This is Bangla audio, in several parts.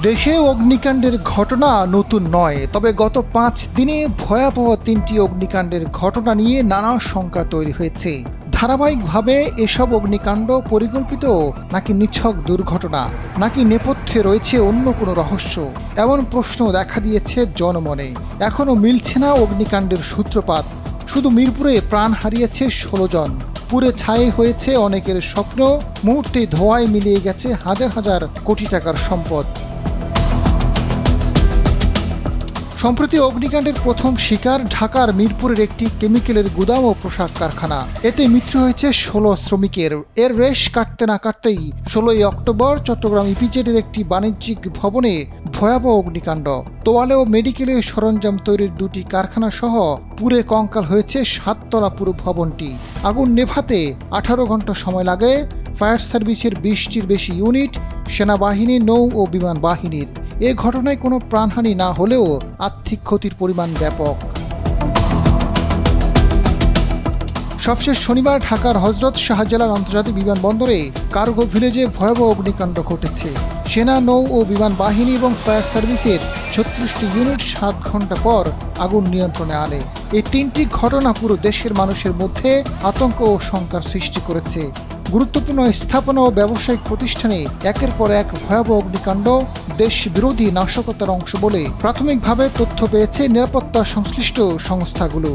দেশে অগ্নিকাণ্ডের ঘটনা নতুন নয়, তবে গত 5 দিনে ভয়াবহ 3টি অগ্নিকাণ্ডের ঘটনা নিয়ে নানা শঙ্কা তৈরি হয়েছে। ধারাবাহিকভাবে এসব অগ্নিকাণ্ড পরিকল্পিত নাকি নিছক দুর্ঘটনা, নাকি নেপথ্যে রয়েছে অন্য কোনো রহস্য, এমন প্রশ্ন দেখা দিয়েছে জনমনে। এখনও মিলছে না অগ্নিকাণ্ডের সূত্রপাত। শুধু মিরপুরে প্রাণ হারিয়েছে 16 জন, পুড়ে ছাই হয়েছে অনেকের স্বপ্ন, মুহূর্তে ধোঁয়ায় মিলিয়ে গেছে হাজার হাজার কোটি টাকার সম্পদ। সম্প্রতি অগ্নিকাণ্ডের প্রথম শিকার ঢাকার মিরপুরের একটি কেমিক্যালের গুদাম ও পোশাক কারখানা। এতে মৃত্যু হয়েছে 16 শ্রমিকের। এর রেশ কাটতে না কাটতেই 16ই অক্টোবর চট্টগ্রাম ইপিজেডের একটি বাণিজ্যিক ভবনে ভয়াবহ অগ্নিকাণ্ড। তোয়ালে ও মেডিকেলে সরঞ্জাম তৈরির 2টি কারখানা সহ পুড়ে কঙ্কাল হয়েছে 7 তলা পুরো ভবনটি। আগুন নেভাতে 18 ঘন্টা সময় লাগে ফায়ার সার্ভিসের 20টির বেশি ইউনিট, সেনাবাহিনী, নৌ ও বিমান বাহিনীর। এ ঘটনায় কোনো প্রাণহানি না হলেও আর্থিক ক্ষতির পরিমাণ ব্যাপক। সবশেষ শনিবার ঢাকার হযরত শাহজালাল আন্তর্জাতিক বিমানবন্দরে কার্গো ভিলেজে ভয়াবহ অগ্নিকাণ্ড ঘটেছে। সেনা, নৌ ও বিমান বাহিনী এবং ফায়ার সার্ভিসের 36টি ইউনিট 7 ঘন্টা পর আগুন নিয়ন্ত্রণে আনে। এই 3টি ঘটনা পুরো দেশের মানুষের মধ্যে আতঙ্ক ও শঙ্কার সৃষ্টি করেছে। গুরুত্বপূর্ণ স্থাপনা ও ব্যবসায়িক প্রতিষ্ঠানে একের পর এক ভয়াবহ অগ্নিকাণ্ড দেশ বিরোধী নাশকতার অংশ বলে প্রাথমিকভাবে তথ্য পেয়েছে নিরাপত্তা সংশ্লিষ্ট সংস্থাগুলো।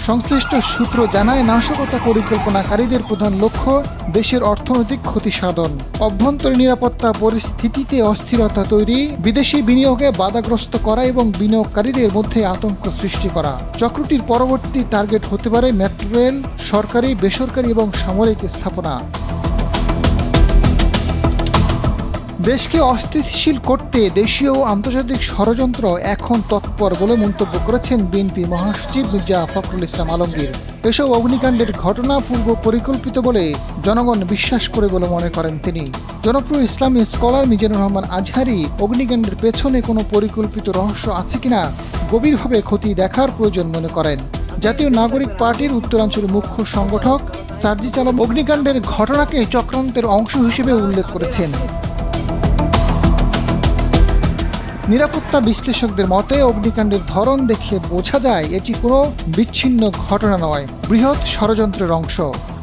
সংশ্লিষ্ট সূত্র জানায়, নাশকতা পরিকল্পনাকারীদের প্রধান লক্ষ্য দেশের অর্থনৈতিক ক্ষতি সাধন, অভ্যন্তরীণ নিরাপত্তা পরিস্থিতিতে অস্থিরতা তৈরি, বিদেশি বিনিয়োগে বাধাগ্রস্ত করা এবং বিনিয়োগকারীদের মধ্যে আতঙ্ক সৃষ্টি করা। চক্রটির পরবর্তী টার্গেট হতে পারে মেট্রো রেল, সরকারি, বেসরকারি এবং সামরিক স্থাপনা। দেশকে অস্থিতিশীল করতে দেশীয় ও আন্তর্জাতিক ষড়যন্ত্র এখন তৎপর বলে মন্তব্য করেছেন বিএনপি মহাসচিব মির্জা ফখরুল ইসলাম আলমগীর। এসব অগ্নিকাণ্ডের ঘটনা পূর্ব পরিকল্পিত বলে জনগণ বিশ্বাস করে বলে মনে করেন তিনি। জনপ্রিয় ইসলামী স্কলার মিজানুর রহমান আজহারি অগ্নিকাণ্ডের পেছনে কোনো পরিকল্পিত রহস্য আছে কিনা গভীরভাবে খতিয়ে দেখার প্রয়োজন মনে করেন। জাতীয় নাগরিক পার্টির উত্তরাঞ্চলের মুখ্য সংগঠক সার্জিস আলম অগ্নিকাণ্ডের ঘটনাকে চক্রান্তের অংশ হিসেবে উল্লেখ করেছেন। নিরাপত্তা বিশ্লেষকদের মতে অগ্নিকাণ্ডের ধরন দেখে বোঝা যায় এটি কোনো বিচ্ছিন্ন ঘটনা নয়, বৃহৎ ষড়যন্ত্রের অংশ।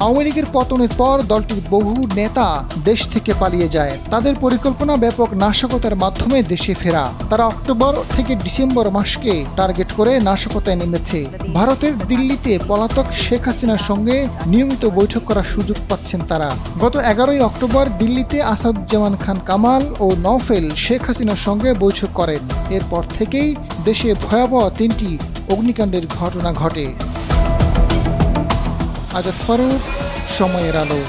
আওয়ামী লীগের পতনের পর দলটির বহু নেতা দেশ থেকে পালিয়ে যায়। তাদের পরিকল্পনা ব্যাপক নাশকতার মাধ্যমে দেশে ফেরা। তারা অক্টোবর থেকে ডিসেম্বর মাসকে টার্গেট করে নাশকতায় নেমেছে। ভারতের দিল্লিতে পলাতক শেখ হাসিনার সঙ্গে নিয়মিত বৈঠক করার সুযোগ পাচ্ছেন তারা। গত 11ই অক্টোবর দিল্লিতে আসাদুজ্জামান খান কামাল ও নওফেল শেখ হাসিনার সঙ্গে বৈঠক করেন। এরপর থেকেই দেশে ভয়াবহ 3টি অগ্নিকাণ্ডের ঘটনা ঘটে। আজাদ ফারুক, সময়ের আলো।